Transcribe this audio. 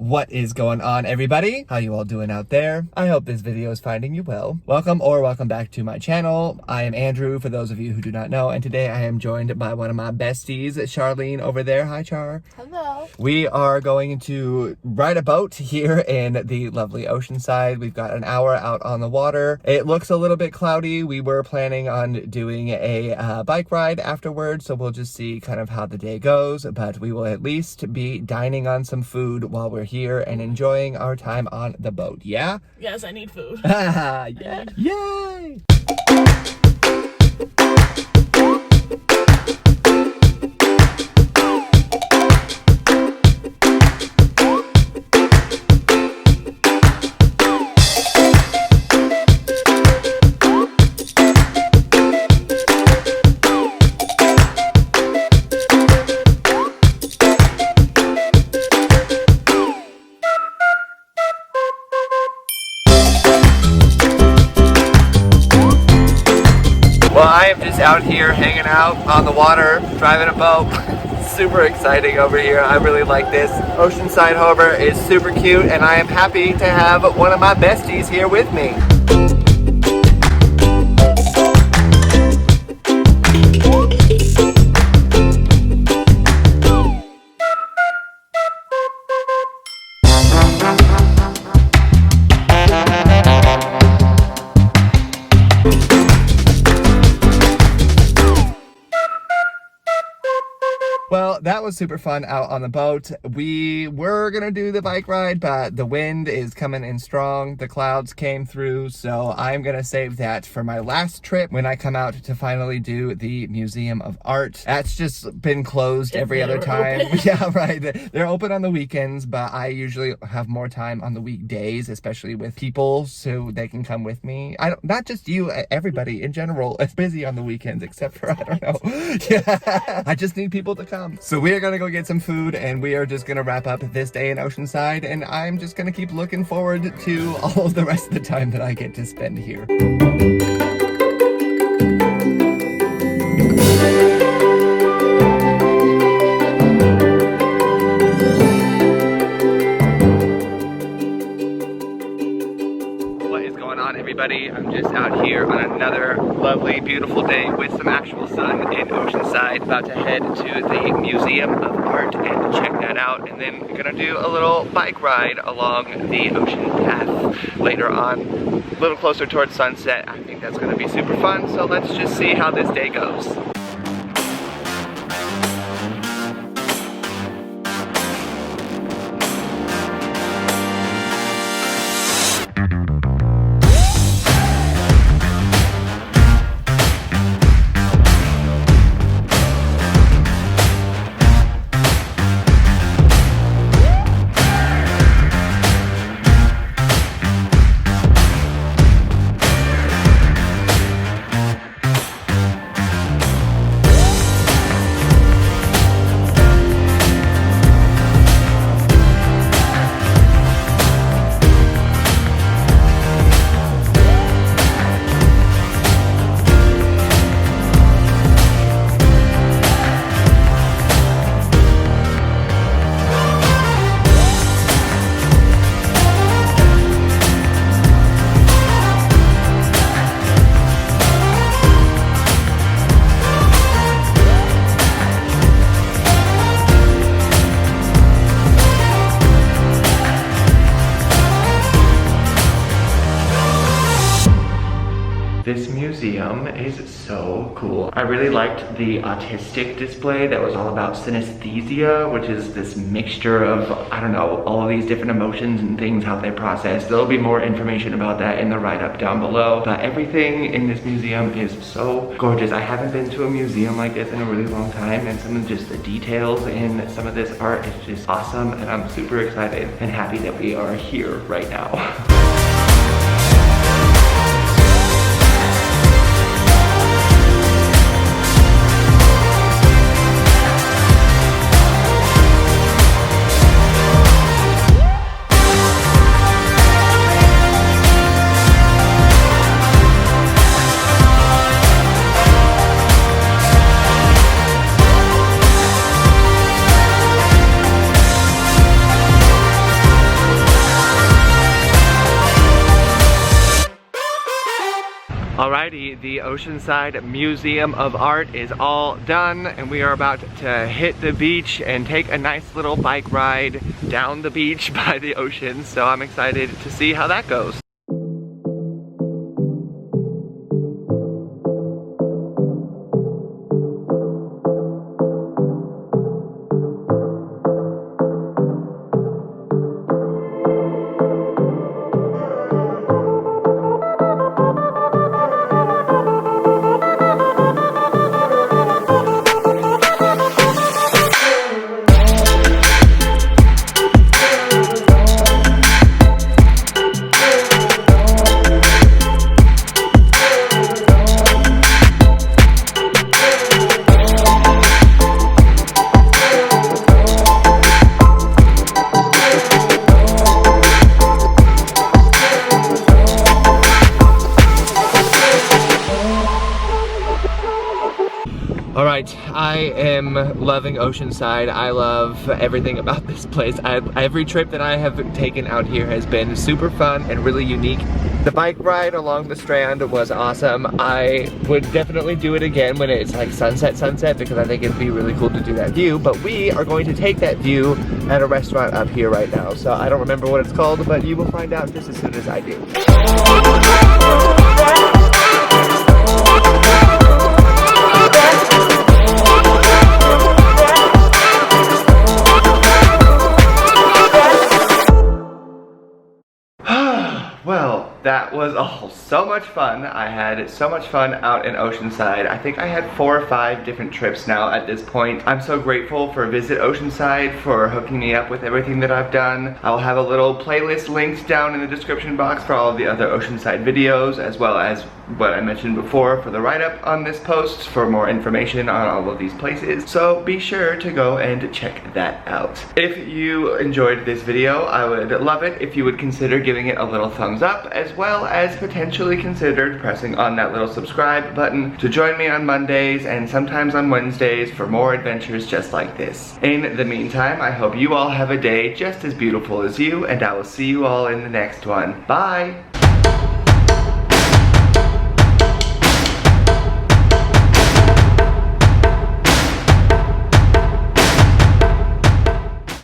What is going on, everybody? How you all doing out there? I hope this video is finding you well. Welcome back to my channel. I am Andrew, for those of you who do not know, and today I am joined by one of my besties, Charlene over there. Hi, Char. Hello. We are going to ride a boat here in the lovely Oceanside. We've got an hour out on the water. It looks a little bit cloudy. We were planning on doing a bike ride afterwards, so we'll just see kind of how the day goes, but we will at least be dining on some food while we're here and enjoying our time on the boat. Yeah? Yes, I need food. Yeah. Yay! Well, I am just out here hanging out on the water, driving a boat. Super exciting over here. I really like this. Oceanside Harbor is super cute, and I am happy to have one of my besties here with me. Well, that was super fun out on the boat. We were gonna do the bike ride, but the wind is coming in strong. The clouds came through, so I'm gonna save that for my last trip when I come out to finally do the Museum of Art. That's just been closed every other time. Yeah, right. They're open on the weekends, but I usually have more time on the weekdays, especially with people, so they can come with me. Not just you, everybody in general is busy on the weekends, except for, I don't know. Yeah, I just need people to come. So we are gonna go get some food, and we are just gonna wrap up this day in Oceanside, and I'm just gonna keep looking forward to all of the rest of the time that I get to spend here. Everybody, I'm just out here on another lovely, beautiful day with some actual sun in Oceanside. About to head to the Museum of Art and check that out, and then we're gonna do a little bike ride along the ocean path later on, a little closer towards sunset. I think that's gonna be super fun, so let's just see how this day goes. This museum is so cool. I really liked the autistic display that was all about synesthesia, which is this mixture of, I don't know, all of these different emotions and things, how they process. There'll be more information about that in the write-up down below. But everything in this museum is so gorgeous. I haven't been to a museum like this in a really long time, and some of just the details in some of this art is just awesome, and I'm super excited and happy that we are here right now. Alrighty, the Oceanside Museum of Art is all done, and we are about to hit the beach and take a nice little bike ride down the beach by the ocean. So I'm excited to see how that goes. Alright, I am loving Oceanside. I love everything about this place. Every trip that I have taken out here has been super fun and really unique. The bike ride along the Strand was awesome. I would definitely do it again when it's like sunset because I think it'd be really cool to do that view. But we are going to take that view at a restaurant up here right now. So I don't remember what it's called, but you will find out just as soon as I do. Well, that was so much fun. I had so much fun out in Oceanside. I think I had 4 or 5 different trips now at this point. I'm so grateful for Visit Oceanside for hooking me up with everything that I've done. I'll have a little playlist linked down in the description box for all of the other Oceanside videos, as well as what I mentioned before for the write-up on this post for more information on all of these places. So be sure to go and check that out. If you enjoyed this video, I would love it if you would consider giving it a little thumbs up, as well as potentially consider pressing on that little subscribe button to join me on Mondays and sometimes on Wednesdays for more adventures just like this. In the meantime, I hope you all have a day just as beautiful as you, and I will see you all in the next one. Bye!